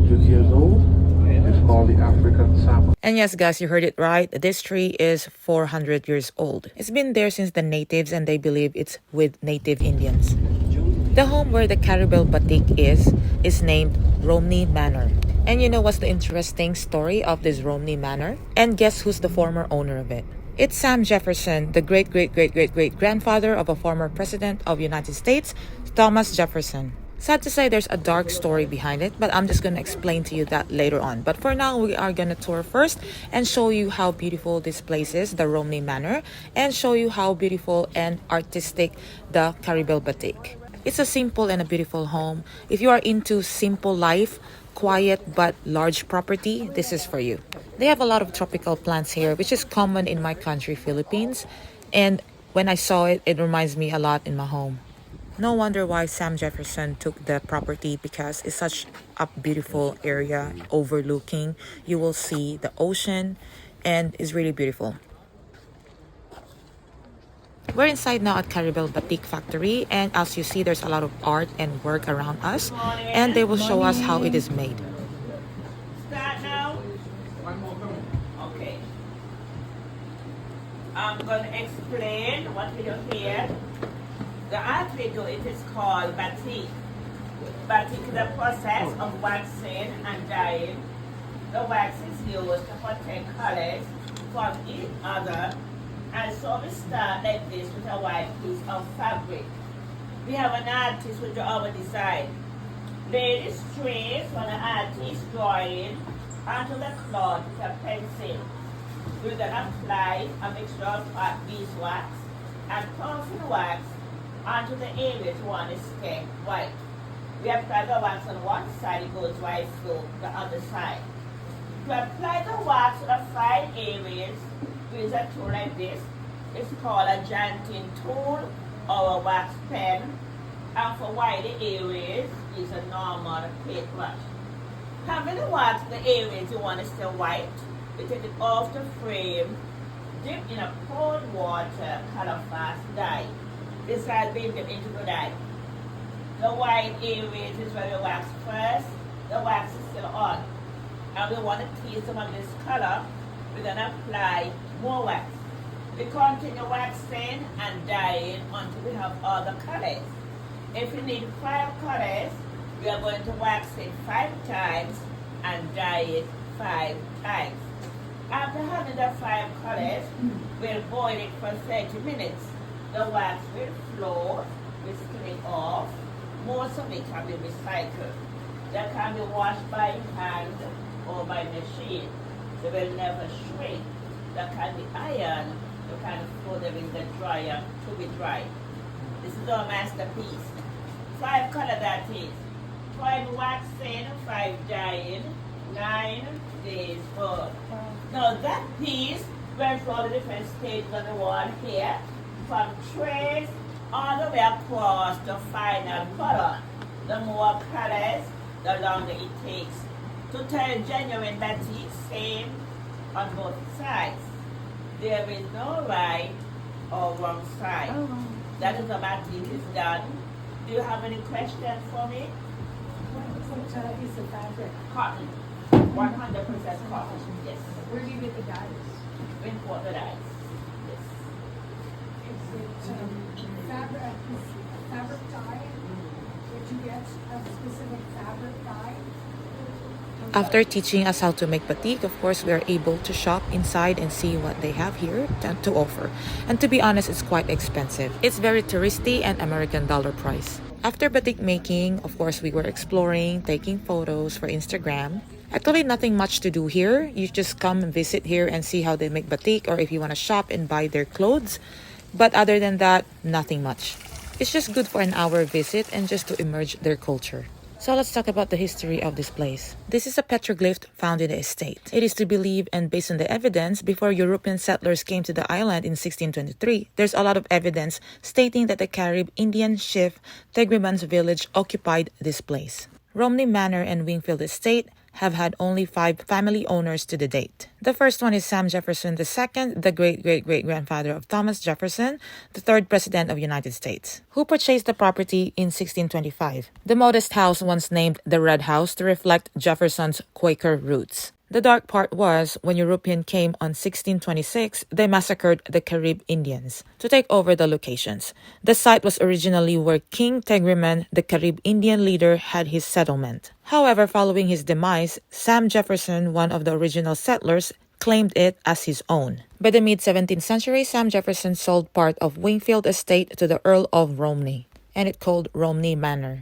400 years old. It's called the African sapphire. And yes, guys, you heard it right. This tree is 400 years old. It's been there since the natives, and they believe it's with native Indians. The home where the Caribelle Batik is named Romney Manor. And you know what's the interesting story of this Romney Manor? And guess who's the former owner of it? It's Sam Jefferson, the great-great-great-great-great-grandfather of a former president of the United States, Thomas Jefferson. Sad to say there's a dark story behind it, but I'm just going to explain to you that later on. But for now, we are going to tour first and show you how beautiful this place is, the Romney Manor, and show you how beautiful and artistic the Caribelle Batik. It's a simple and a beautiful home. If you are into simple life, quiet but large property, this is for you. They have a lot of tropical plants here, which is common in my country, Philippines. And when I saw it, it reminds me a lot in my home. No wonder why Sam Jefferson took the property, because it's such a beautiful area overlooking. You will see the ocean and it's really beautiful. We're inside now at Caribelle Batik Factory, and as you see, there's a lot of art and work around us, and they will show us how it is made. Start now. Okay. I'm going to explain what we do here. The art we do, it is called Batik. Batik is the process of waxing and dyeing. The wax is used to protect colors from each other. And so we start like this with a white piece of fabric. We have an artist who draw our design. Lay the straight when the artist drawing onto the cloth with a pencil. We're going to apply a mixture of hot beeswax and pumpkin wax onto the areas we want to stay white. We apply the wax on one side, it goes right through the other side. To apply the wax to the fine areas, we use a tool like this. It's called a janting tool or a wax pen. And for wider areas, it's a normal paintbrush. Having the wax the areas you want to stay white, we take it off the frame, dip in a cold water, color fast dye. This has been dipped into the dye. The white areas is where we wax first. The wax is still on. And we want to tease some of this color. We're going to apply more wax. We continue waxing and dyeing until we have all the colors. If we need 5 colors, we are going to wax it 5 times and dye it 5 times. After having the 5 colors, we'll boil it for 30 minutes. The wax will float, we skim it off. Most of it can be recycled. That can be washed by hand or by machine. They will never shrink. That can be iron. You can throw them in the dryer to be dry. This is our masterpiece. 5 color that is. 5 waxing, 5 dyeing, 9 days for. Now that piece went through all the different stages on the wall here, from trace all the way across the final color. The more colors, the longer it takes. To turn genuine batik, same on both sides. There is no right or wrong side. That is the batik is done. Do you have any questions for me? What is the fabric? Cotton. 100% cotton, yes. Where do you get the dyes? We import the dyes. Yes. Is it fabric dye? Did you get a specific fabric dye? After teaching us how to make batik, of course, we are able to shop inside and see what they have here to offer. And to be honest, it's quite expensive. It's very touristy and American dollar price. After batik making, of course, we were exploring, taking photos for Instagram. Actually, nothing much to do here. You just come and visit here and see how they make batik, or if you want to shop and buy their clothes. But other than that, nothing much. It's just good for an hour visit and just to immerse their culture. So let's talk about the history of this place. This is a petroglyph found in the estate. It is to believe, and based on the evidence, before European settlers came to the island in 1623, there's a lot of evidence stating that the Carib Indian chief Tegriman's village occupied this place. Romney Manor and Wingfield Estate have had only 5 family owners to the date. The first one is Sam Jefferson II, the great-great-great-grandfather of Thomas Jefferson, the 3rd President of the United States, who purchased the property in 1625. The modest house once named the Red House to reflect Jefferson's Quaker roots. The dark part was, when Europeans came on 1626, they massacred the Carib Indians to take over the locations. The site was originally where King Tegriman, the Carib Indian leader, had his settlement. However, following his demise, Sam Jefferson, one of the original settlers, claimed it as his own. By the mid-17th century, Sam Jefferson sold part of Wingfield Estate to the Earl of Romney, and it called Romney Manor.